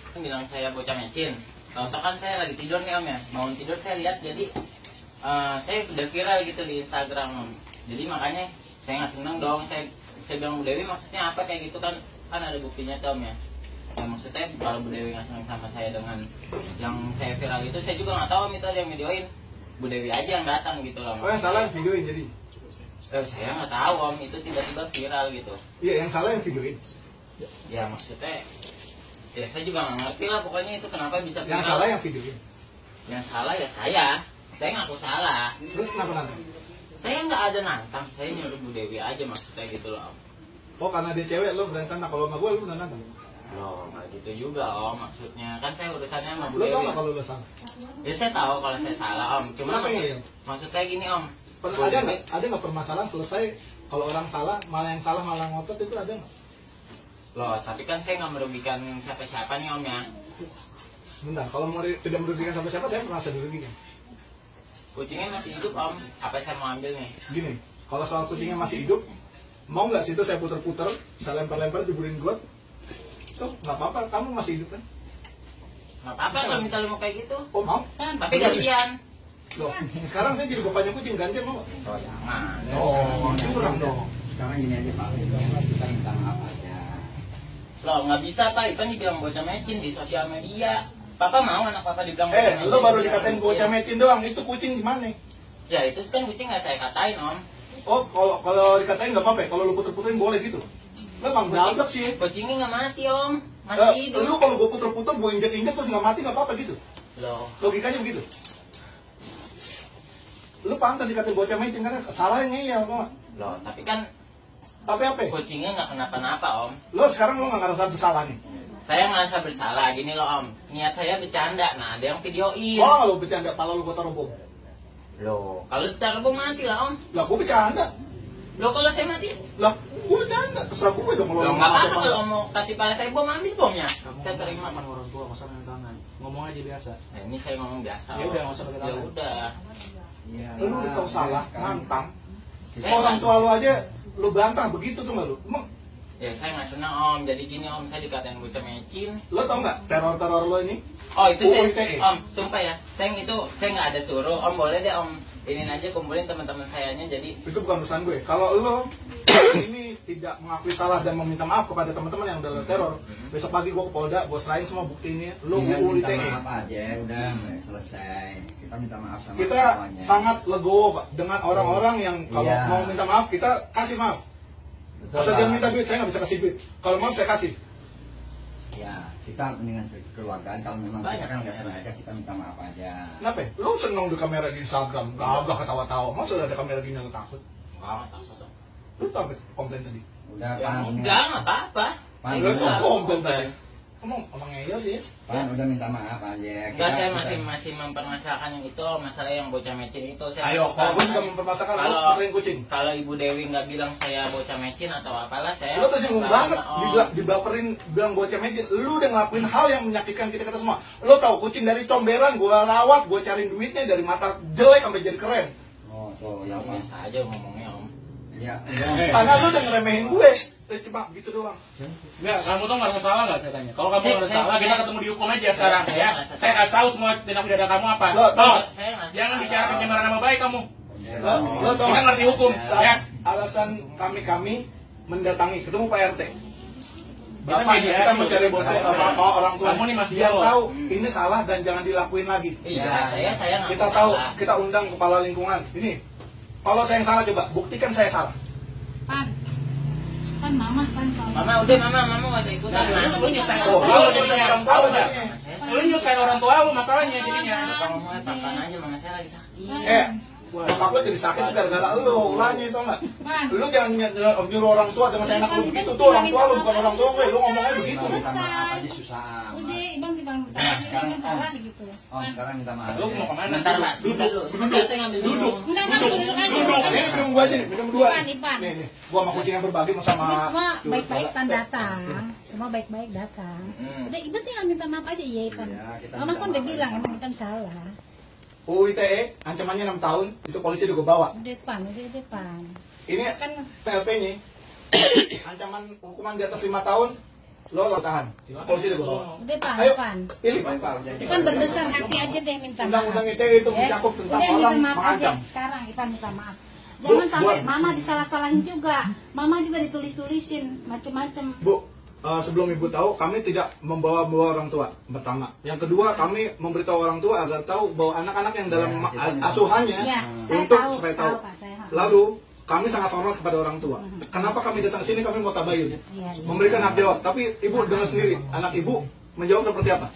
kan bilang saya bocah mecin. Tahu kan saya lagi tidur nih om ya, bangun tidur saya lihat jadi saya udah viral gitu di Instagram om. Jadi makanya saya nggak seneng dong, saya bilang Bu Dewi maksudnya apa kayak gitu kan ada buktinya tuh om ya. Ya maksudnya kalau Bu Dewi nggak seneng sama saya dengan yang saya viral itu, saya juga nggak tahu om itu ada yang videoin. Bu Dewi aja yang datang gitu loh. Oh yang salah yang videoin jadi? Saya nggak tahu om, itu tiba-tiba viral gitu. Iya yang salah yang videoin. Ya maksudnya ya saya juga nggak ngerti lah pokoknya itu kenapa bisa viral. Yang salah yang videoin. Yang salah ya saya ngaku salah. Terus kenapa nantang? Saya nggak ada nantang, saya nyuruh Bu Dewi aja maksudnya gitu loh om. Oh karena dia cewek lo berani nantang, kalau sama gue lo berani nantang? Loh nggak gitu juga om, maksudnya kan saya urusannya sama Bu Lo Dewi. tau nggak kalau lo salah? Ya saya tahu kalau saya salah om, cuma maksud saya gini om. Ada nggak permasalahan selesai kalau orang salah malah yang salah malah ngotot itu ada nggak? Loh tapi kan saya nggak merugikan siapa-siapa nih om ya. Sebentar, kalau tidak merugikan siapa-siapa saya merasa dirugikan. Kucingnya masih hidup om, apa saya mau ambil nih? Gini, kalau soal kucingnya masih hidup, mau nggak situ saya puter-puter, saya lempar-lempar jeburin got, tuh nggak apa-apa, kamu masih hidup kan? Nggak apa-apa kalau misalnya mau kayak gitu. Oh mau? Kan, tapi gantian. Loh, sekarang saya jadi bapaknya kucing, gantian mau nggak? Oh jangan. Oh, curang dong. Sekarang gini aja Pak, kita minta maaf aja. Loh nggak bisa pak, Ipan dibilang bocah mecin di sosial media. Papa mau anak papa dibilang bocah mecin. Lo baru dikatain bocah mecin doang, itu kucing gimana? Ya itu kan kucing nggak saya katain om. Oh, kalau dikatain nggak apa-apa, kalau lo puter-puterin boleh gitu. Lo emang beradab sih. Kucingnya nggak mati om, masih hidup. Lo kalau gue puter-puter, gue injek-injek terus nggak mati nggak apa-apa gitu. Loh, Logikanya begitu. Lu pantas dikatain bocah mecin karena salahnya iya, kok. loh, tapi kan Tapi apa? kucingnya nggak kenapa-napa om. Lo sekarang lo nggak ngerasa bersalah nih? Saya ngerasa bersalah, gini loh om. Niat saya bercanda, nah ada yang videoin. Oh, lo bercanda, pala lo gue taruh bom. Loh, kalau ditaruh bom mati lah om. Lah, gue bercanda. Loh kalau saya mati, Lah, gue bercanda. Terserah gue dong kalau loh lo nggak apa-apa pala. kalau mau kasih pala saya bom, ambil bomnya. Kamu Saya ngomong terima. sama orang tua, nggak usah pegang tangan. Ngomong aja biasa. Nah, ini saya ngomong biasa. Ya Om. udah, nggak usah pakai Ya tangan. udah. Iya. Lu udah tau salah, nantang. Saya Orang nggak- tua lo aja lo bantah begitu tuh nggak lo? Emang Ya saya nggak senang om. Jadi gini om, saya dikatain bocah mecin. lo tau nggak teror lo ini? Oh itu saya, UITE. om, sumpah ya. Saya nggak ada suruh. Om boleh deh om. Ini aja kumpulin teman-teman sayanya. Jadi Itu bukan urusan gue. Kalau lo ini tidak mengakui salah dan meminta maaf kepada teman-teman yang udah lo teror, besok pagi gue ke Polda, gue serahin semua bukti ini. Lo Tinggal minta UITE. maaf aja, udah selesai. Kita minta maaf sama Kita semuanya. sangat legowo Pak dengan orang-orang yang kalau Iya. mau minta maaf kita kasih maaf. Betul, Asal dia Pak. minta duit saya nggak bisa kasih duit. Kalau mau saya kasih. Ya, kita mendingan keluargaan. Kalau memang kita Banyak kan nggak ya. sengaja, kita minta maaf aja. Kenapa? Lo seneng di kamera di Instagram, gagah ketawa-tawa. Masa udah ada kamera gini lo takut? nggak takut. Lu sampai komplain tadi. Udah, Ya Pan. enggak, nggak apa-apa. Pan, Saya Lu udah. nggak komplain komplain. tadi. Emang ngeyel sih. Pan, udah minta maaf aja. Enggak, saya Kita- masih mempermasalahkan yang itu, masalah yang bocah mecin itu. Saya Ayo, kalau gue juga mempermasalahkan lo puterin kucing. Kalau Ibu Dewi nggak bilang saya bocah mecin atau apalah, saya Lo tersinggung nggak banget, sama, Om. dibaperin, bilang bocah mecin. Lu udah ngelakuin hal yang menyakitkan kita semua. Lo tahu kucing dari comberan, gue rawat, gue cariin duitnya dari mata jelek sampai jadi keren. Oh, tuh, yang Ya, biasa aja ngomongnya om. Ya, Karena lu udah ngeremehin gue. Cuma gitu doang. Enggak, kamu tuh nggak salah nggak saya tanya? Kalau kamu Saya- nggak saya- salah, kita saya- ketemu dihukum aja sekarang saya ya. nggak Saya kasih tahu semua tindak pidana kamu apa. Loh, Toh, saya nggak jangan salah. bicara pencemaran nama baik kamu. Lo tau Kita ngerti hukum, Saat ya. alasan kami mendatangi ketemu Pak RT. Kita Bapaknya mediasi, kita mencari kita betul bohong. apa orang tua. Kamu nih masih Biar jawab. tahu ini salah dan jangan dilakuin lagi. Iya, saya nggak Kita salah. tahu, kita undang kepala lingkungan. Ini, kalau saya yang salah coba buktikan saya salah. Pan mama Mama udah mama nggak usah ikutan. Nah, lu nyusahin Oh, orang tua lu jadinya. orang tua Tahu nggak? jadinya. Lu nyusahin orang tua lu masalahnya jadinya. Kalau ngomongnya papan aja, mama saya lagi sakit. Bokap lo jadi sakit itu gara-gara lo, ulahnya itu enggak? Pan. Lu jangan nyuruh orang tua dengan seenak lu begitu, tuh orang tua lu bukan orang tua gue, lu ngomongnya begitu. minta maaf aja susah. Udah, Bang Bang sekarang, yang salah gitu. Oh, sekarang minta maaf. Lu mau kemana? Bentar Pak, sebentar dulu. Sebentar saya ngambil Duduk. minum. Enggak Ini minum gua aja nih, minum dua. Ipan, Ipan. Nih, gua sama kucing yang berbagi sama Ini semua baik-baik kan datang. Semua baik-baik datang. Hmm. Udah Ibu tinggal minta maaf aja ya Ipan. Iya, kita Mama minta kan udah maaf bilang aja. emang Ipan salah. UITE ancamannya 6 tahun, itu polisi udah gua bawa. Udah Pan. Ini Kan PLP-nya ancaman hukuman di atas 5 tahun, lo tahan. Polisi deh gua. Udah Pan, Ayo. Pan. Pilih. Ipan berbesar hati aja deh minta maaf. Undang-undang ITE itu Ya. mencakup tentang Udah, orang minta maaf aja. mengancam. Sekarang Ipan minta maaf. Bu, Jangan sampai buat- mama disalah-salahin juga. Mama juga ditulis-tulisin macem-macem. Bu, sebelum ibu tahu, kami tidak membawa-bawa orang tua. Pertama, yang kedua, kami memberitahu orang tua agar tahu bahwa anak-anak yang dalam asuhannya Ya, saya untuk tahu, supaya tahu, tahu. Pak, saya. Lalu kami sangat hormat kepada orang tua. Kenapa kami datang ke sini? Kami mau tabayun, Iya, iya. memberikan hak jawab. Tapi ibu dengar sendiri, anak ibu menjawab seperti apa?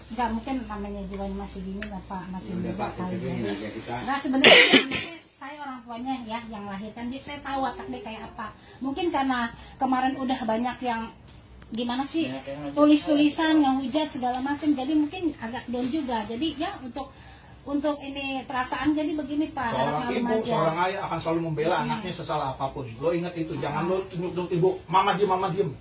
Enggak, mungkin namanya jiwanya masih gini lah Pak, masih Udah muda Pak, kali kita ya. aja kita. Enggak, sebenarnya anaknya saya orang tuanya ya yang lahirkan dia, saya tahu watak dia kayak apa. Mungkin karena kemarin udah banyak yang gimana sih tulis-tulisan ngehujat segala macam, jadi mungkin agak down juga. Jadi ya untuk ini perasaan jadi begini Pak. Seorang maklum ibu, aja. seorang ayah akan selalu membela anaknya sesalah apapun. Lo ingat itu, jangan lo tunjuk ibu, mama diem.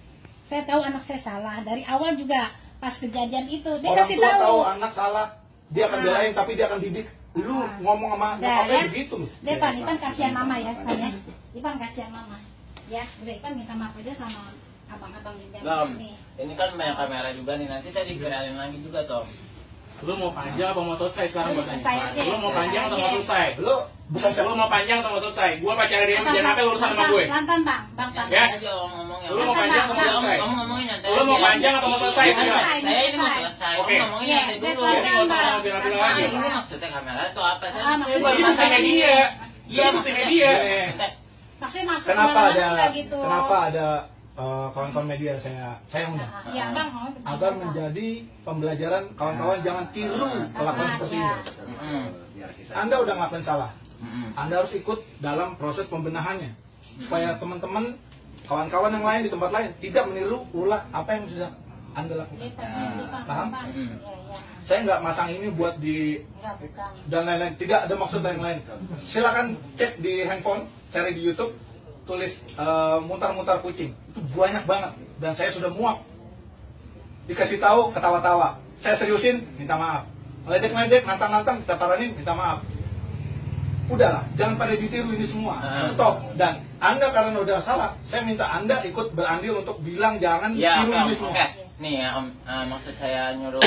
Saya tahu anak saya salah dari awal juga pas kejadian itu dia Orang kasih tua tahu tahu. anak salah, dia akan belain tapi dia akan didik. Lu ngomong sama Nah, nyokapnya ya. begitu loh. Dia Ipan kasihan mama ya, Pan ya. Ipan kasihan mama. Ya, udah Ipan minta maaf aja sama abang-abang di Gam, sini. ini kan banyak kamera juga nih, nanti saya diviralin lagi juga toh. Lu mau panjang atau mau selesai sekarang Lu gua selesai tanya? aja. Lu mau panjang atau mau Selesai selesai? Lu bukan siapa. Lu mau panjang atau mau selesai? Gua pacar dia Bang, jangan sampai urusan sama gue. Pelan-pelan Bang, Bang. Ya. Aja om ngomongnya. Lu mau panjang atau mau selesai? Om ngomongin nanti. Lu mau panjang atau mau selesai Iya, sekarang? selesai. Saya ini mau selesai. Om Oke. ngomongin Iya, nanti dulu. dia Jadi nggak usah Bang. bilang-bilang Ah, lagi. ini maksudnya kamera atau apa? Ah, Saya maksudnya baru Ini masalah bukti ini. media. Iya, Ini bukti media. Maksudnya masuk Kenapa kemana-mana ada gitu. kawan-kawan media saya undang. Iya, Bang. Agar menjadi pembelajaran kawan-kawan jangan tiru kelakuan seperti Iya. ini. Biar kita Anda udah ngelakuin salah. Mm-mm. Anda harus ikut dalam proses pembenahannya supaya teman-teman kawan-kawan yang lain di tempat lain tidak meniru ulah apa yang sudah Anda lakukan. Iya, Bang. Paham? Bang. Mm. Iya, iya. Saya nggak masang ini buat di Enggak, bukan. dan lain-lain, tidak ada maksud lain-lain. Silakan cek di handphone, cari di YouTube, tulis mutar-mutar kucing, itu banyak banget dan saya sudah muak. Dikasih tahu ketawa-tawa, saya seriusin minta maaf, ledek-ledek, nantang-nantang kita taranin minta maaf. Udahlah, jangan pada ditiru ini semua, stop. Dan Anda karena udah salah, saya minta Anda ikut berandil untuk bilang jangan Ya, tiru oke, ini Om. semua. Oke. Nih ya Om, maksud saya nyuruh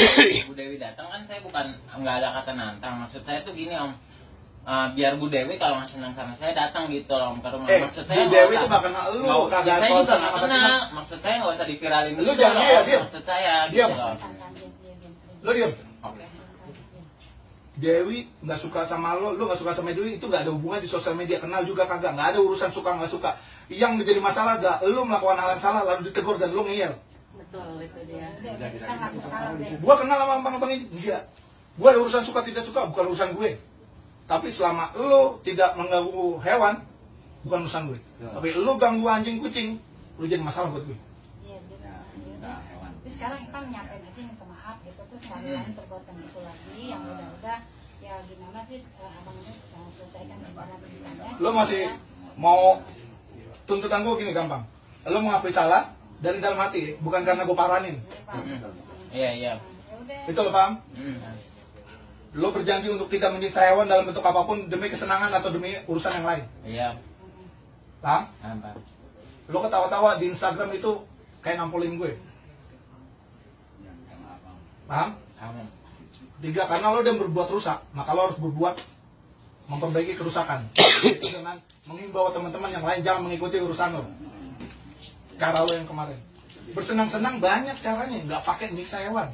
Bu Dewi datang kan saya bukan nggak ada kata nantang. Maksud saya tuh gini Om, biar Bu Dewi kalau nggak senang sama saya datang gitu loh Om ke rumah. Maksud saya Bu nggak Dewi usah- itu gak kenal lu, nggak- kagak saya soal juga senang nggak apa kenal. tidak. Maksud saya nggak usah diviralin. Lu gitu jangan, loh, iya, Om. diam. Maksud saya Diam. gitu loh. Lo diem. Oke. Dewi nggak suka sama lo nggak suka sama Dewi, itu nggak ada hubungan di sosial media, kenal juga kagak, nggak ada urusan suka nggak suka. Yang menjadi masalah adalah lo melakukan hal yang salah lalu ditegur dan lo ngeyel. Betul, itu dia. Udah, kita nggak salah deh. Gua kenal sama abang-abang ini, enggak. Gua ada urusan suka tidak suka, bukan urusan gue. Tapi selama lo tidak mengganggu hewan, bukan urusan gue. Tapi lo ganggu anjing kucing, lo jadi masalah buat gue. Iya, betul. ya, minta hewan. Terus sekarang Ipan nyampein aja minta maaf gitu, terus nggak ada lain perbuatan itu lagi yang udah ya gimana sih abang ini selesaikan gimana ceritanya. Lo masih mau tuntutan gue gini gampang. Lo mengakui salah dari dalam hati, bukan karena gue paranin. Iya iya. Ya udah. Itu lo paham? Mm. Lo berjanji untuk tidak menyiksa hewan dalam bentuk apapun demi kesenangan atau demi urusan yang lain. Iya. Paham? Apa? Lo ketawa-tawa di Instagram itu kayak nampolin gue. Paham? Amin. Tiga, karena lo udah berbuat rusak, maka lo harus berbuat memperbaiki kerusakan. Itu dengan menghimbau teman-teman yang lain jangan mengikuti urusan lo. Cara lo yang kemarin. Bersenang-senang banyak caranya, nggak pakai nyiksa hewan.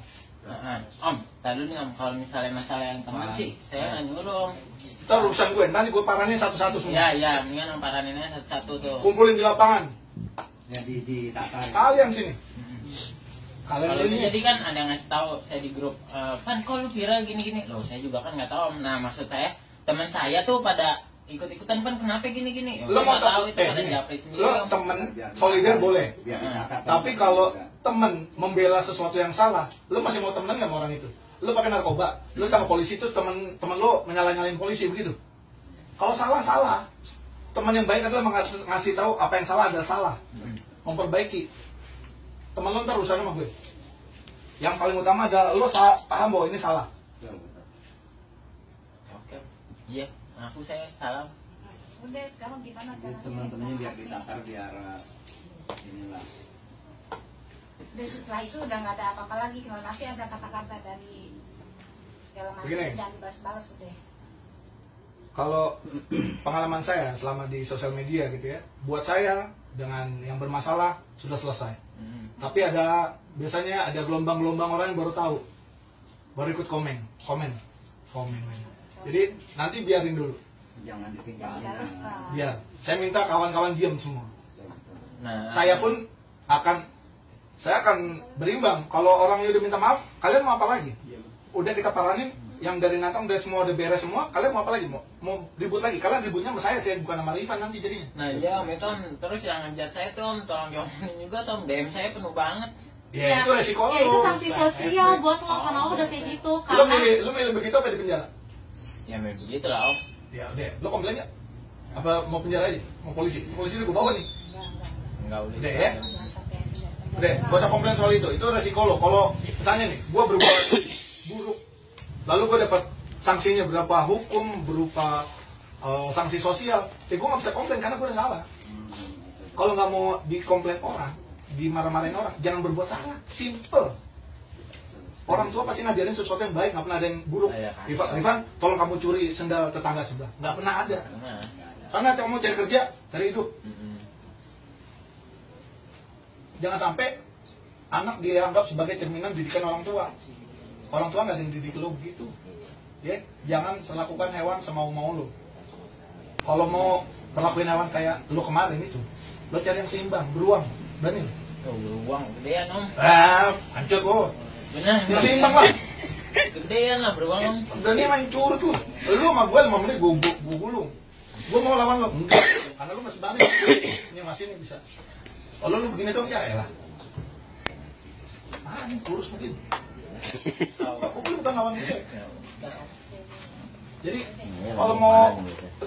Om, tadi nih Om, kalau misalnya masalah yang kemarin sih, saya nggak nyuruh Om. Itu urusan gue, nanti gue paranin satu-satu semua. Iya iya, mendingan Om paraninnya satu-satu tuh. Kumpulin di lapangan. Ya di tata. Kalian sini. Kalian Kalau itu ini. jadi kan ada yang ngasih tahu saya di grup, Pan kok lu viral gini-gini. Loh saya juga kan nggak tahu Om. Nah maksud saya teman saya tuh pada ikut-ikutan Pan kenapa gini-gini. Lo mau tahu itu pada gini, japri sendiri lo Om. temen solidar boleh. Biar ditata. Tapi kalau temen membela sesuatu yang salah, lo masih mau temenan nggak sama orang itu? Lo pakai narkoba, lo sama polisi terus temen lo menyalah-nyalain polisi begitu. Kalau salah salah, teman yang baik adalah ngasih tahu apa yang salah adalah salah, memperbaiki. Temen lo ntar urusan sama gue. Yang paling utama adalah lo paham bahwa ini salah. Oke. Iya, aku saya salah. Udah sekarang gimana Jadi caranya? teman-temannya biar ditatar biar inilah. Dan setelah itu udah nggak ada apa-apa lagi, kalau nanti ada kata-kata dari segala macam, Begini. jangan dibalas-balas deh. Kalau pengalaman saya selama di sosial media gitu ya, buat saya dengan yang bermasalah sudah selesai. Tapi biasanya ada gelombang-gelombang orang yang baru tahu, baru ikut komen. Jadi nanti biarin dulu, Jangan Jangan ditinggalin. balas, Pak. biar. Saya minta kawan-kawan diam semua. Nah, Saya pun akan berimbang. Kalau orangnya udah minta maaf, kalian mau apa lagi? Udah kita paranin, yang dari Natang udah semua udah beres semua, kalian mau apa lagi? Mau ribut lagi? Kalian ributnya sama saya bukan sama Ivan nanti jadinya. nah iya Om, itu Om. Terus yang ngejat saya tuh Om, tolong jawabin juga tuh Om, DM saya penuh banget. Ya, itu resiko Ya itu lo. sanksi sosial buat lo karena lo udah kayak gitu. Lu Karena milih begitu apa di penjara? Ya memang begitu lah Om. Ya udah, lo komplain nggak? Apa mau penjara aja? Mau polisi? Polisi udah gue bawa nih. Enggak udah. Udah ya? Udah, gak usah komplain soal itu resiko lo. Kalau misalnya nih, gue berbuat buruk, lalu gue dapat sanksinya berupa hukum, berupa sanksi sosial, ya gue nggak bisa komplain karena gue udah salah. Kalau nggak mau dikomplain orang, dimarah-marahin orang, jangan berbuat salah. Simple. Orang tua pasti ngajarin sesuatu yang baik, nggak pernah ada yang buruk. Iya, Rifan, tolong kamu curi sendal tetangga sebelah. Nggak pernah ada. Nah, Karena kamu cari kerja, cari hidup. Jangan sampai anak dianggap sebagai cerminan didikan orang tua. Orang tua nggak ada yang didik lo begitu. Ya, jangan lakukan hewan semau-mau lo. Kalau mau perlakuin hewan kayak lo kemarin itu, lo cari yang seimbang, beruang, berani. tuh beruang gedean Om. Hancur lo. Benar. Yang seimbang lah. Gedean lah beruang Om. Berani main curut lo. Lo sama gue 5 menit gue gulung. Gue mau lawan lo, enggak. Karena lo masih berani. Ini masih ini bisa. Kalau lu begini dong ya elah. Ini kurus mungkin. Aku bukan lawan dia. Jadi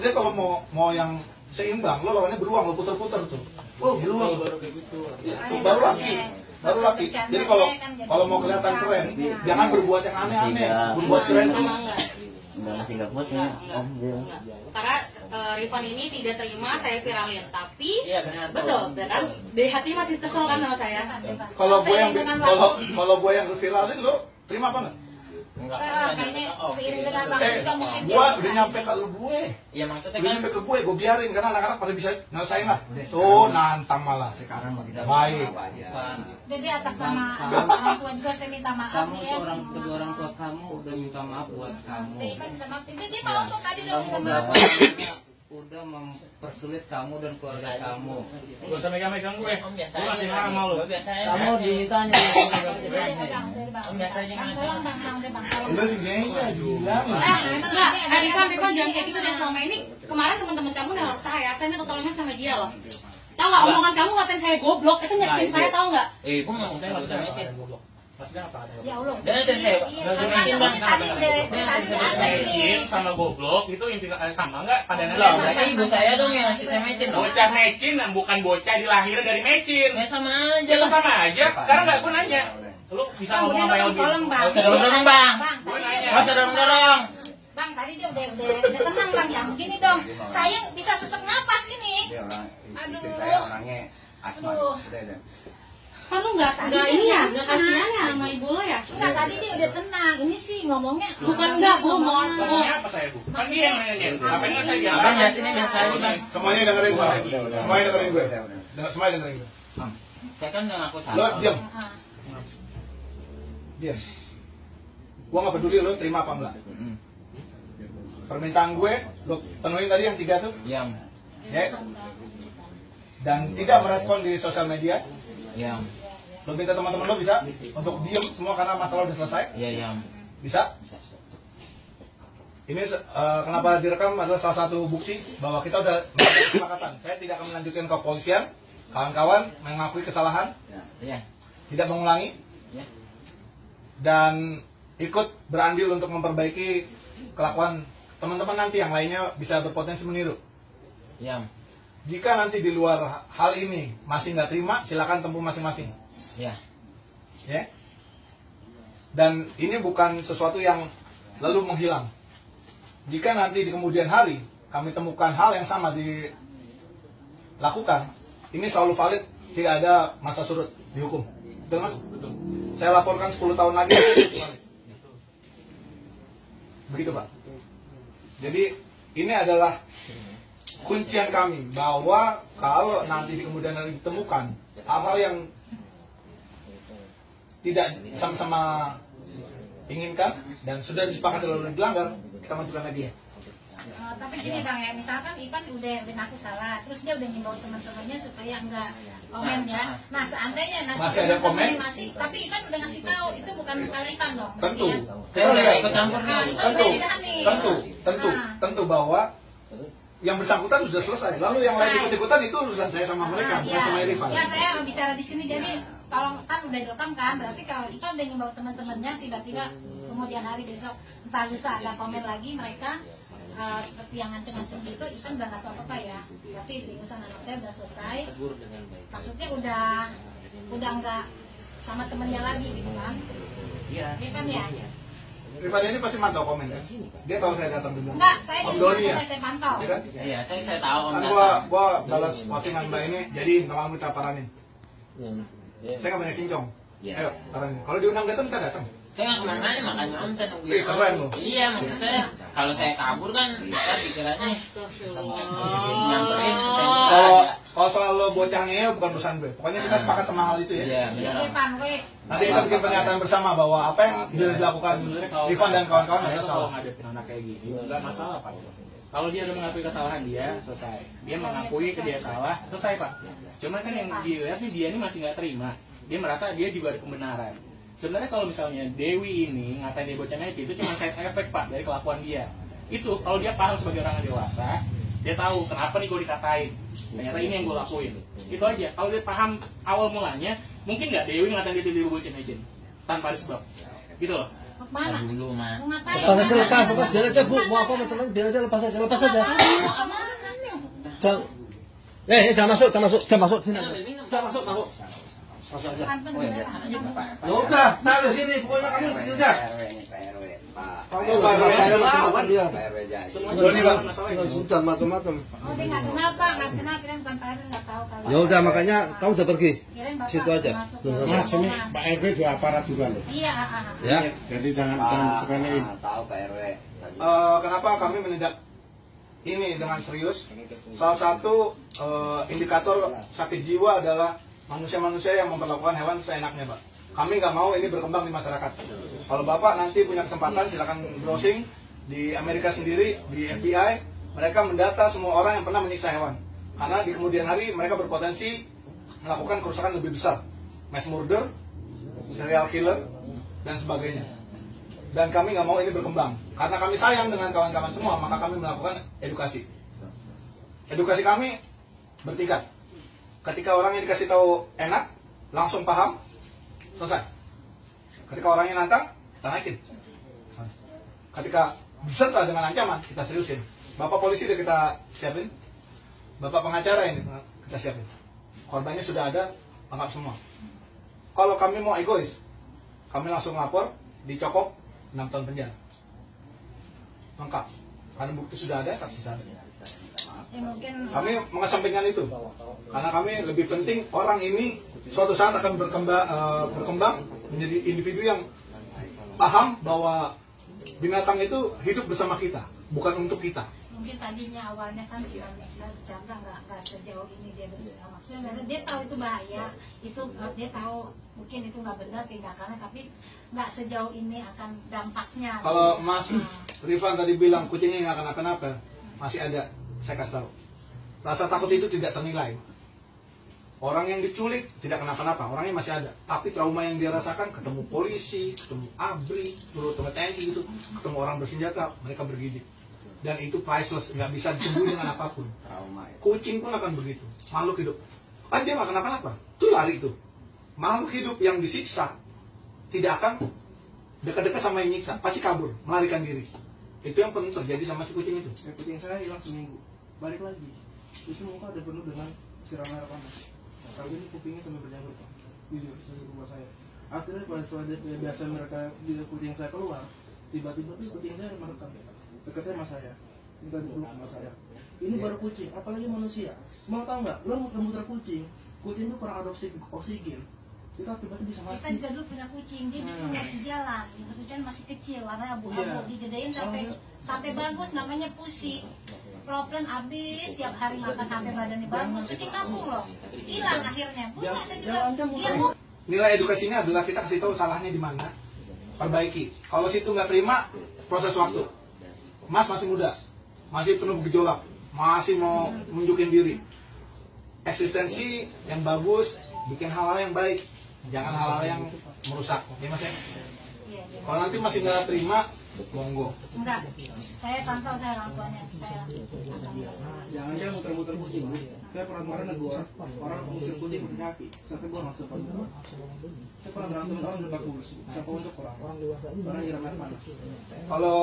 kalau mau yang seimbang, lo lawannya beruang, lo puter-puter tuh. Oh, beruang baru kayak gitu. Itu baru laki. Jadi kalau mau kelihatan keren, jangan berbuat yang aneh-aneh. Berbuat keren tuh. karena Rifan ini tidak terima saya viralin, tapi Iya benar. betul, kan dari hati masih kesel kan sama saya. Kalau gue yang viralin, lo terima apa nggak? Enggak. Kayaknya seiring dengan waktu juga mungkin dia Gue bisa. udah nyampe ke lu gue. Ya maksudnya Udah kan nyampe ke gue biarin karena anak-anak pada bisa nyelesain lah. Tuh nantang malah. Sekarang mau kita Baik. apa aja. Jadi atas nama orang tua juga saya minta maaf Kamu ya. tuh kedua orang tua kamu udah minta maaf buat kamu. Dia minta maaf. Jadi mau tuh tadi udah Kamu minta udah maaf. udah mempersulit kamu dan keluarga kamu. Gak usah megang-megang gue. Om biasa Gue aja. masih marah sama lu. Gue biasa aja. Kamu ditanya Om biasa aja Bang, tolong bang, tolong. Enggak sih gengnya bilang. Enggak, Rifan jangan kayak gitu deh. Selama ini kemarin teman-teman kamu neror saya minta tolongnya sama dia loh. Tahu nggak omongan kamu ngatain saya goblok itu nyakitin saya, tahu nggak? Gue mau saya maksudnya mecin. Ya Allah. Dan itu saya Iya, udah karena mecin bang. tadi udah ada Mecin ini. sama goblok itu intinya sama nggak? Padanannya Loh, sama. berarti ibu saya dong yang ngasih saya mecin dong. Bocah mecin bukan bocah dilahirkan dari mecin. Ya sama aja Jelas lah. sama aja. Sekarang nggak gue nanya. Lu bisa Bang, ngomong udah apa yang dong, lebih? tolong bang. Nggak usah dorong-dorong, Bang. Bang, Gue tadi nanya. dia- Nggak usah dorong-dorong. Bang, tadi dia udah tenang bang, ya begini dong. Saya bisa sesak napas ini. Dia orang istri Aduh. saya orangnya asma. Aduh. Udah. Kan lu nggak ini ya, nggak kasihan ya sama ibu lo ya? Enggak, tadi dia udah tenang. Ini sih ngomongnya. Bukan enggak, Bu, mohon. Ngomongnya apa saya, Bu? Kan dia yang nanya. Apa yang saya biasa? Abang lihat ini biasa aja bang. Semuanya dengerin gue. Semuanya dengerin gue. Semuanya dengerin gue. Saya kan udah ngaku Lo salah. diam. Ah. Diam. Gue nggak peduli lo terima apa enggak. Permintaan gue, lo penuhin tadi yang 3 tuh. Diam. Ya. Dan tidak merespon di sosial media. Diam. Lo minta teman-teman lo bisa untuk diem semua karena masalah udah selesai. Iya diam. Bisa? Ini kenapa direkam adalah salah satu bukti bahwa kita udah melakukan kesepakatan. Saya tidak akan melanjutkan ke kepolisian. Kawan-kawan mengakui kesalahan, Iya. tidak mengulangi, Iya. dan ikut berandil untuk memperbaiki kelakuan teman-teman nanti yang lainnya bisa berpotensi meniru. Diam. Jika nanti di luar hal ini masih nggak terima, silakan tempuh masing-masing. Iya. Ya. Dan ini bukan sesuatu yang lalu menghilang. Jika nanti di kemudian hari kami temukan hal yang sama dilakukan, ini selalu valid, tidak ada masa surut dihukum. Itu Betul Mas? Saya laporkan 10 tahun lagi. Begitu Pak. Jadi ini adalah kuncian kami bahwa kalau nanti di kemudian hari ditemukan hal-hal yang tidak sama-sama inginkan dan sudah disepakati lalu dilanggar, kita menentukan lagi ya. Tapi gini Bang ya, misalkan Ivan udah ngaku salah, terus dia udah ngimbau teman-temannya supaya enggak komen ya. Nah seandainya nanti Masih ada komen? masih, tapi Ivan udah ngasih tahu itu bukan salah Ivan dong. Tentu. Ya. Saya nggak ikut campur nih. Tentu bahwa yang bersangkutan sudah selesai. Lalu yang lain ikut-ikutan itu urusan saya sama mereka, bukan sama Irfan. Ya saya bicara di sini jadi kalau kan udah direkam kan, berarti kalau Ivan udah ngimbau teman-temannya tiba-tiba kemudian hari besok entah lusa ada komen lagi mereka seperti yang ngancem-ngancem gitu, Ivan udah nggak tahu apa ya. Tapi urusan anak saya udah selesai. Maksudnya udah nggak sama temennya lagi gitu kan? Iya. Ivan ya. Rifan ini pasti mantau komen kan? Dia tahu saya datang di belakang. Enggak, saya Om di Doni ya? saya pantau. Iya kan? Iya, saya tahu. Kan gua balas postingan Mbak ini, jadi kalau kamu kita paranin. Saya nggak banyak kincong. Ayo, paranin. Kalau diundang datang kita datang. Saya nggak kemana-mana, makanya Om saya nungguin. Ih, keren loh. Iya, maksudnya kalau saya kabur kan kita pikirannya nyamperin. Kalau soal lo bocah ngeyel bukan urusan gue. Pokoknya kita sepakat sama hal itu ya. Iya, benar. Ivan, we. Nanti kita bikin pernyataan bersama bahwa apa yang sudah dilakukan Rifan dan kawan-kawan saya adalah tuh kalau salah. ngadepin anak kayak gini nggak masalah Pak. Kalau dia udah mengakui kesalahan dia, selesai. Dia mengakui ke dia salah, selesai Pak. Cuma kan yang dilihat nih dia ini masih nggak terima. Dia merasa dia juga ada kebenaran. Sebenarnya kalau misalnya Dewi ini ngatain dia bocah ngeci itu cuma side effect Pak dari kelakuan dia. Itu kalau dia paham sebagai orang yang dewasa, dia tahu kenapa nih gue dikatain. Ternyata ini yang gue lakuin. Itu aja. Kalau dia paham awal mulanya, mungkin nggak Dewi ngatain dia bocah ngeci tanpa ada sebab. Gitu loh. Mau kemana? Dulu mah. Mau ngapain? Lepas aja, biar aja Bu, mau apa macam biar aja lepas aja. Jangan masuk sini. Jangan masuk. Masuk aja. Kantor Oh, ya, udah. sana aja, Pak. Ya udah, saya di sini, pokoknya kamu Pak kerja. RW, Pak. Kamu saya macam dia. Pak RW jadi. Doni Bang. Sudah macam-macam. Oh dia nggak kenal Pak, nggak kenal kira bukan Pak RW nggak tahu kalau. Ya udah, makanya kamu udah pergi. Kirain Bapak Situ aja. masuk ke Mas, Mas, ini rombongan. Pak RW juga aparat juga loh. Iya, Ya. Jadi jangan disepelein. Tahu Pak RW. Kenapa kami menindak ini dengan serius? Salah satu indikator sakit jiwa adalah manusia-manusia yang memperlakukan hewan seenaknya, Pak. Kami nggak mau ini berkembang di masyarakat. Kalau Bapak nanti punya kesempatan, silakan browsing di Amerika sendiri, di FBI, mereka mendata semua orang yang pernah menyiksa hewan. Karena di kemudian hari mereka berpotensi melakukan kerusakan lebih besar, mass murder, serial killer, dan sebagainya. Dan kami nggak mau ini berkembang. Karena kami sayang dengan kawan-kawan semua, maka kami melakukan edukasi. Edukasi kami bertingkat. Ketika orang yang dikasih tahu enak, langsung paham, selesai. Ketika orangnya nantang, kita naikin. Ketika beserta dengan ancaman, kita seriusin. Bapak polisi udah kita siapin, bapak pengacara ini kita siapin. Korbannya sudah ada, lengkap semua. Kalau kami mau egois, kami langsung lapor, dicokok 6 tahun penjara. Lengkap. Karena bukti sudah ada, saksi sudah ada. Ya mungkin Kami mengesampingkan itu karena kami lebih penting orang ini suatu saat akan berkembang menjadi individu yang paham bahwa binatang itu hidup bersama kita, bukan untuk kita. mungkin tadinya awalnya kan sudah bercanda nggak sejauh ini dia bersama. Maksudnya dia tahu itu bahaya, itu dia tahu mungkin itu nggak benar tindakannya, tapi nggak sejauh ini akan dampaknya. Kalau Mas Rifan tadi bilang kucingnya nggak kenapa-napa, masih ada. Saya kasih tahu, rasa takut itu tidak ternilai. Orang yang diculik tidak kenapa-napa, orangnya masih ada. Tapi trauma yang dia rasakan, ketemu polisi, ketemu ABRI, ketemu TNI gitu, ketemu orang bersenjata, mereka bergidik. Dan itu priceless, nggak bisa disembuh dengan apapun. Kucing pun akan begitu, makhluk hidup. Kan dia nggak kenapa-napa, itu lari itu. Makhluk hidup yang disiksa tidak akan dekat-dekat sama yang nyiksa, pasti kabur, melarikan diri. Itu yang pernah terjadi sama si kucing itu. Kucing saya hilang seminggu, balik lagi. Itu muka udah penuh dengan siram air panas. Sampai ini kupingnya sampai berjanggut, Pak. Jujur, di rumah saya. Akhirnya pas biasa mereka di kucing saya keluar, tiba-tiba tuh kucing saya merekam. Dekatnya sama saya, ini kan dulu sama saya. Ini baru kucing, apalagi manusia. Mau tahu nggak? Lo muter-muter kucing itu kurang ada oksigen. Kita tiba-tiba bisa Kita mati. juga dulu punya kucing, dia justru nggak di jalan, kebetulan masih kecil, warna abu-abu, Iya. digedein sampai bagus, namanya Pusi. Problem abis, tiap hari makan sampai badannya bagus, kucing kampung loh, hilang akhirnya. Punya saya juga, iya Bu. Nilai edukasinya adalah kita kasih tahu salahnya di mana, perbaiki. Kalau situ nggak terima, proses waktu. Mas masih muda, masih penuh gejolak, masih mau nunjukin diri. Eksistensi yang bagus, bikin hal-hal yang baik, jangan hal-hal yang merusak. Ya Mas ya? Kalau nanti masih nggak terima, monggo. Enggak, saya pantau saya orang tuanya, saya akan berusaha. Jangan jangan muter-muter kucing. Bu. Saya pernah kemarin negor orang mengusir kucing pakai kaki. Sampai gua masuk pantai. Saya pernah berantem orang udah bagus. Siapa untuk orang dewasa ini orang nyiram air panas. Kalau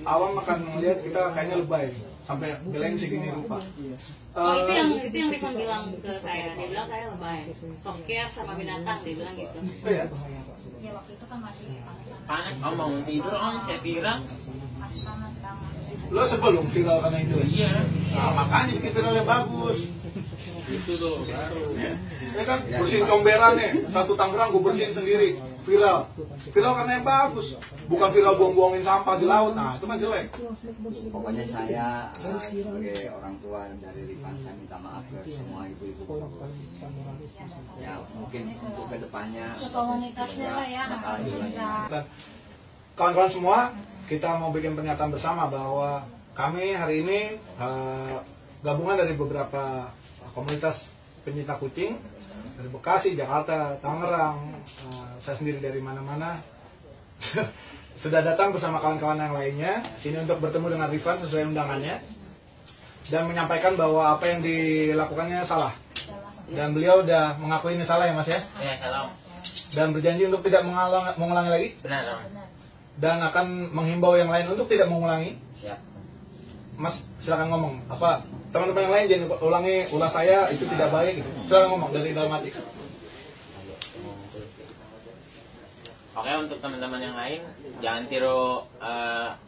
awam akan melihat kita kayaknya lebay, sampai belain segini rupa. Oh itu yang Rifan bilang ke saya, dia bilang saya lebay, soker sama binatang, dia bilang gitu. Iya. Ya waktu itu kan masih panas-panas, Panas, om bangun tidur, om saya viral. masih panas banget. Lo sebelum viral karena itu. Iya. Nah, makanya bikin viral yang bagus. Itu tuh baru. Ya kan, bersihin comberan nih, satu Tangerang gue bersihin sendiri, viral. Viral karena yang bagus, bukan viral buang-buangin sampah di laut. Nah, itu kan jelek. Pokoknya saya sebagai orang tua dari Rifan, saya minta maaf ke semua ibu-ibu. Ya mungkin untuk kedepannya Komunitasnya lah ya, bakal diulangi. Dan kawan-kawan semua, kita mau bikin pernyataan bersama bahwa kami hari ini gabungan dari beberapa komunitas pencinta kucing dari Bekasi, Jakarta, Tangerang, saya sendiri dari mana-mana sudah datang bersama kawan-kawan yang lainnya sini untuk bertemu dengan Rifan sesuai undangannya dan menyampaikan bahwa apa yang dilakukannya salah dan beliau udah mengakui ini salah ya Mas ya, Ya, salam. dan berjanji untuk tidak mengulangi lagi Benar, om. dan akan menghimbau yang lain untuk tidak mengulangi. Siap. Mas silakan ngomong apa teman-teman yang lain jangan ulangi ulah saya itu tidak baik gitu. Silakan ngomong dari dalam hati. Oke, untuk teman-teman yang lain jangan tiru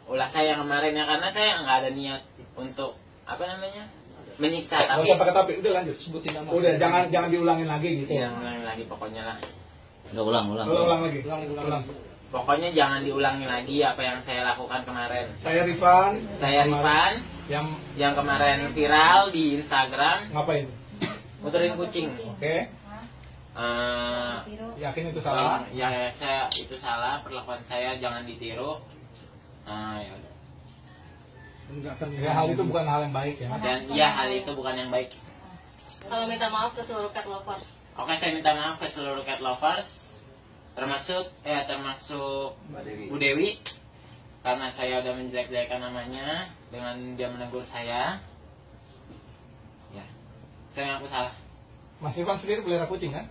ulah saya kemarin ya, karena saya nggak ada niat untuk apa namanya menyiksa, Nggak tapi usah pakai tapi udah lanjut. Sebutin nama. Udah jangan diulangin lagi gitu. yang lagi pokoknya lah. Ulang lagi. Ulang. Pokoknya jangan diulangi lagi apa yang saya lakukan kemarin. Saya Rifan. Saya Rifan yang kemarin viral di Instagram Ngapain? muterin kucing. Oke. Yakin itu salah? Ya saya itu salah, perlakuan saya jangan ditiru. Ya udah. Ya hal itu bukan hal yang baik ya Mas. Dan ya hal itu bukan yang baik. Kalau minta maaf ke seluruh cat lovers. Oke, saya minta maaf ke seluruh cat lovers, termasuk Bu Dewi, karena saya udah menjelek-jelekan namanya dengan dia menegur saya. Ya, saya ngaku salah. Mas Rifan sendiri pelihara kucing kan?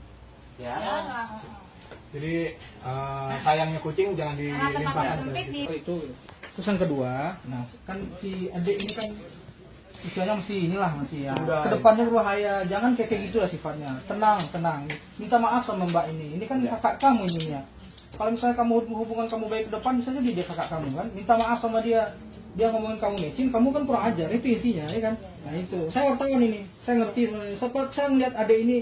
Ya. Jadi sayangnya kucing jangan Karena tempatnya dilimpahkan. sempit di Itu terus yang kedua, nah kan si adik ini kan usianya masih ya Sudah. kedepannya berbahaya, jangan kayak gitu lah sifatnya. Tenang, minta maaf sama mbak ini kan kakak kamu ininya. Kalau misalnya kamu hubungan kamu baik ke depan, bisa jadi dia kakak kamu kan, minta maaf sama dia ngomongin kamu mecin, kamu kan kurang ajar, itu intinya ya kan. Nah itu saya wartawan ini, saya ngerti sebenarnya. Saya ngeliat adik ini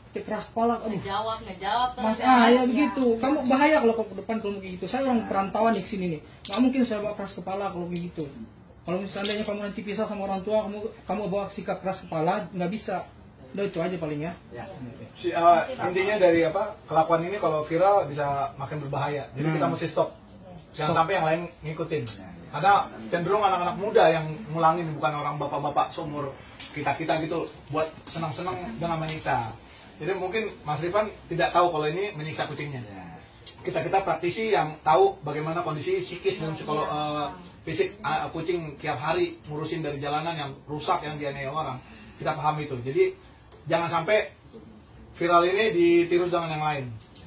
keras kepala, aduh Ngejawab Mas, terus. ya begitu. Kamu bahaya kalau ke depan kalau kayak gitu. Saya orang perantauan di sini nih. Nggak mungkin saya bawa keras kepala kalau kayak gitu. Kalau misalnya kamu nanti pisah sama orang tua, kamu bawa sikap keras kepala, nggak bisa. Udah itu aja paling ya. Intinya dari apa kelakuan ini kalau viral bisa makin berbahaya. Jadi kita mesti stop. Jangan sampai yang lain ngikutin. Karena cenderung anak-anak muda yang ngulangin, bukan orang bapak-bapak seumur kita gitu buat senang-senang dengan menyiksa. Jadi mungkin Mas Rifan tidak tahu kalau ini menyiksa kucingnya. Kita praktisi yang tahu bagaimana kondisi psikis dan fisik kucing tiap hari ngurusin dari jalanan yang rusak, yang dianiaya orang. Kita paham itu. Jadi jangan sampai viral ini ditiru dengan yang lain.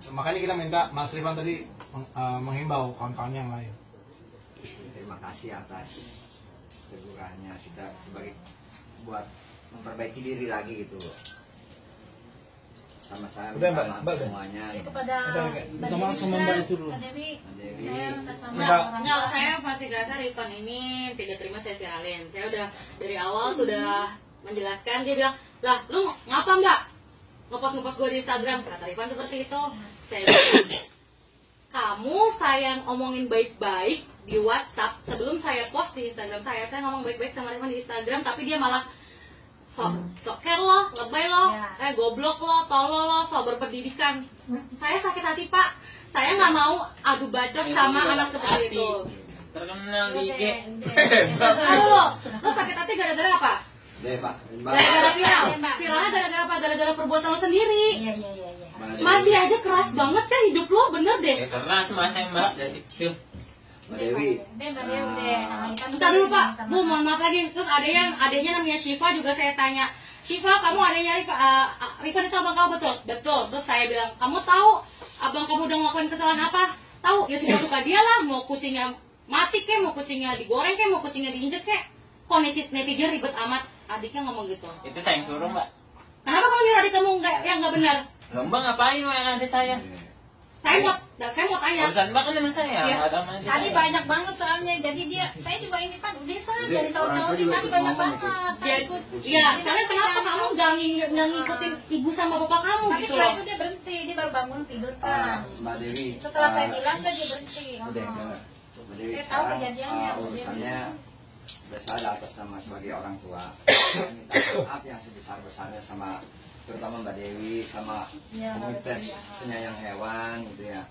Makanya kita minta Mas Rifan tadi menghimbau kawan-kawan yang lain. Terima kasih atas tegurannya, kita sebagai buat memperbaiki diri lagi gitu loh. Sama saya Udah, minta Mbak, maaf semuanya. itu kepada Minta maaf sama Mbak itu dulu. Mbak Dewi, Dewi. saya atas nama Enggak. orang Enggak, tua. saya masih rasa Rifan ini tidak terima saya viralin. Saya udah dari awal sudah menjelaskan, dia bilang, lah lu ngapa mbak? ngepost gue di Instagram, kata Rifan seperti itu. Saya bilang, kamu saya omongin baik-baik di WhatsApp sebelum saya post di Instagram saya ngomong baik-baik sama Rifan di Instagram, tapi dia malah sok care lo, lebay lo, goblok lo, tolol lo, sok berpendidikan. Saya sakit hati Pak, saya nggak mau adu bacot sama anak seperti itu. Terkenal di IG. Aduh lo sakit hati gara-gara apa? Pak. Gara-gara viral. Viralnya gara-gara apa? Gara-gara perbuatan lo sendiri. Iya. Masih aja keras banget kan hidup lo, bener deh. Keras mas saya Mbak dari kecil. Mbak Dewi. Bentar dulu Pak, Bu mohon maaf lagi. Terus adanya namanya Syifa juga saya tanya, Syifa kamu adanya Rifan itu abang kamu betul? Betul. Terus saya bilang, kamu tahu abang kamu udah ngelakuin kesalahan apa? Tahu, ya suka dia lah. Mau kucingnya mati kek, mau kucingnya digoreng kek, mau kucingnya diinjek kek. Kok netizen ribet amat? Adiknya ngomong gitu. Itu saya yang suruh Mbak. Kenapa kamu nyuruh adik kamu yang nggak benar? Mbak ngapain Mbak yang ada saya? Saya mau tanya. Urusan Mbak kan dengan saya. Ya. Tadi banyak banget soalnya, jadi saya juga ini kan udah dari saud-saud tadi banyak banget. Saya ikut. Iya, karena kenapa kamu nggak ngikutin ibu sama bapak kamu tapi gitu setelah loh? itu dia berhenti, dia baru bangun tidur kan. Mbak Dewi. Setelah saya bilang dia berhenti. Udah, Mbak Dewi. Saya tahu kejadiannya. Urusannya saya atas nama sebagai orang tua. Saya minta maaf yang sebesar-besarnya sama terutama Mbak Dewi sama komunitas penyayang hewan gitu ya.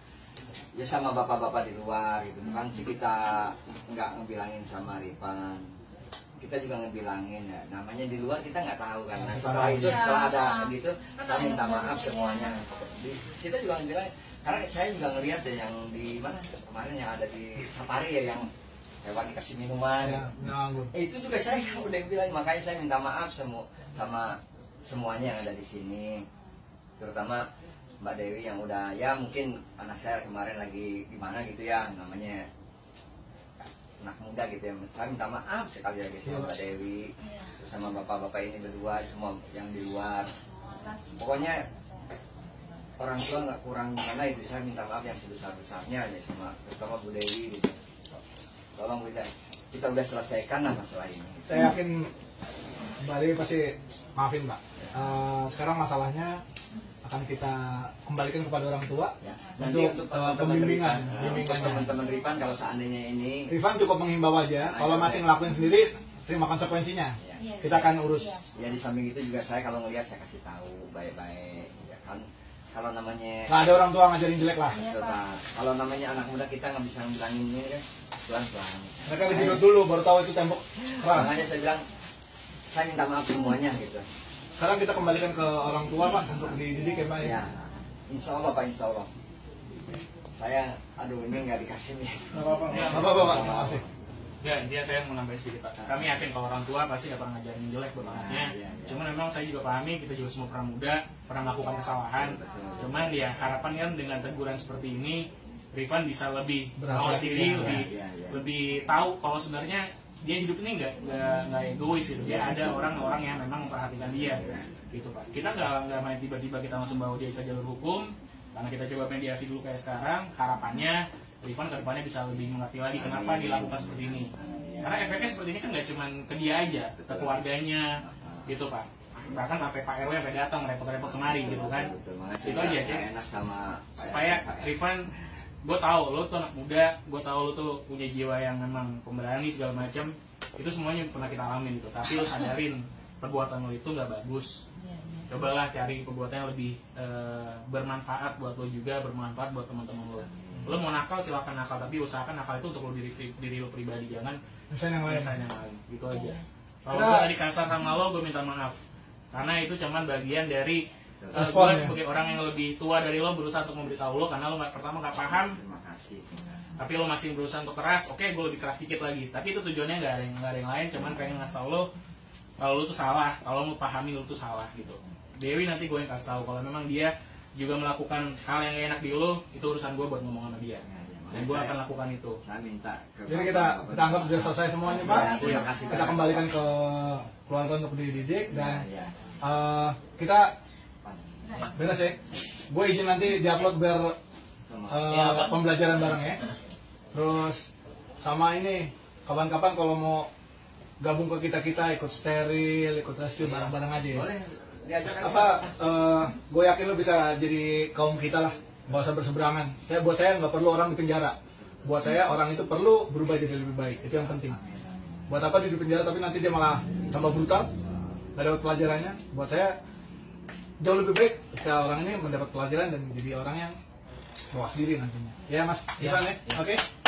Ya sama bapak-bapak di luar gitu. Bukan sih kita nggak ngebilangin sama Rifan. Kita juga ngebilangin ya. Namanya di luar kita nggak tahu kan. Nah, setelah ada gitu, saya minta maaf semuanya. Kita juga ngebilangin. Karena saya juga ngelihat ya yang di mana kemarin yang ada di Safari ya yang hewan dikasih minuman. Itu juga saya udah bilang, makanya saya minta maaf sama semuanya yang ada di sini, terutama Mbak Dewi yang udah ya mungkin anak saya kemarin lagi gimana gitu ya, namanya anak muda gitu ya. Saya minta maaf sekali lagi sama Mbak Dewi, terus sama bapak-bapak ini berdua, semua yang di luar. Pokoknya orang tua nggak kurang gimana itu, saya minta maaf yang sebesar-besarnya aja sama terutama Bu Dewi gitu. Tolong kita udah selesaikan lah masalah ini. Saya yakin Mbak Dewi pasti maafin Mbak. Sekarang masalahnya akan kita kembalikan kepada orang tua ya. Nanti untuk pembimbingan. Untuk teman-teman Rifan kalau seandainya ini Rifan cukup menghimbau aja. Kalau masih ngelakuin sendiri, terima konsekuensinya. Ya. Kita akan urus. Ya di samping itu juga saya kalau ngelihat saya kasih tahu baik-baik ya kan. Kalau namanya nggak ada orang tua ngajarin jelek lah. Kalau namanya anak muda kita nggak bisa bilangin ini kan pelan-pelan. Mereka tidur dulu baru tahu itu tembok keras. Makanya saya bilang saya minta maaf semuanya gitu. Sekarang kita kembalikan ke orang tua Pak untuk dididik ya Pak ya. Insya Allah Pak, Insya Allah. Saya aduh ini nggak dikasih nih. Nggak apa-apa Pak, terima kasih. Ya, intinya saya mau nambahin sedikit Pak. Kami yakin kalau orang tua pasti nggak pernah ngajarin jelek buat anaknya. Cuman memang saya juga pahami, kita juga semua pernah muda, pernah melakukan kesalahan. Cuman ya harapan kan dengan teguran seperti ini, Rifan bisa lebih mawas diri, lebih tahu kalau sebenarnya dia hidup ini nggak egois gitu. Dia ada orang-orang yang memang memperhatikan dia, gitu Pak. Kita nggak main tiba-tiba kita langsung bawa dia ke jalur hukum, karena kita coba mediasi dulu kayak sekarang. Harapannya Rifan ke depannya bisa lebih mengerti lagi kenapa dilakukan seperti ini. Karena efeknya seperti ini kan nggak cuma ke dia aja, ke keluarganya, gitu Pak. Bahkan sampai Pak RW sampai datang repot-repot kemari gitu kan. Itu aja sih. Supaya Rifan, gue tahu lo tuh anak muda, gue tahu lo tuh punya jiwa yang memang pemberani segala macam. Itu semuanya pernah kita alamin gitu. Tapi lo sadarin perbuatan lo itu nggak bagus. Cobalah cari perbuatan yang lebih bermanfaat buat lo juga, bermanfaat buat teman-teman lo. Lo mau nakal silakan nakal, tapi usahakan nakal itu untuk lo diri lo pribadi, jangan misalnya yang lain. Gitu aja. Kalau gue tadi kasar sama lo, gue minta maaf. Karena itu cuman bagian dari gue sebagai orang yang lebih tua dari lo berusaha untuk memberitahu lo, karena lo pertama nggak paham. Tapi lo masih berusaha untuk keras. Oke, gue lebih keras dikit lagi. Tapi itu tujuannya nggak ada yang lain, cuman pengen ngasih tau lo kalau lo tuh salah, kalau lo pahami lo tuh salah gitu. Dewi nanti gue yang kasih tahu kalau memang dia juga melakukan hal yang gak enak di lo, itu urusan gue buat ngomong sama dia. Dan gue akan lakukan itu. Saya minta. Jadi kita anggap sudah selesai semuanya Pak. Kita kembalikan ke keluarga untuk dididik dan kita beres ya. Gue izin nanti diupload biar pembelajaran bareng ya. Terus sama ini kapan-kapan kalau mau gabung ke kita ikut steril, ikut rescue bareng-bareng aja ya. Boleh. gue yakin lo bisa jadi kaum kita lah, nggak usah berseberangan. Buat saya nggak perlu orang di penjara. Buat saya orang itu perlu berubah jadi lebih baik, itu yang penting. Buat apa dia di penjara tapi nanti dia malah tambah brutal, nggak dapat pelajarannya. Buat saya jauh lebih baik ketika orang ini mendapat pelajaran dan jadi orang yang mawas diri nantinya. Ya Mas Ivan ya, oke.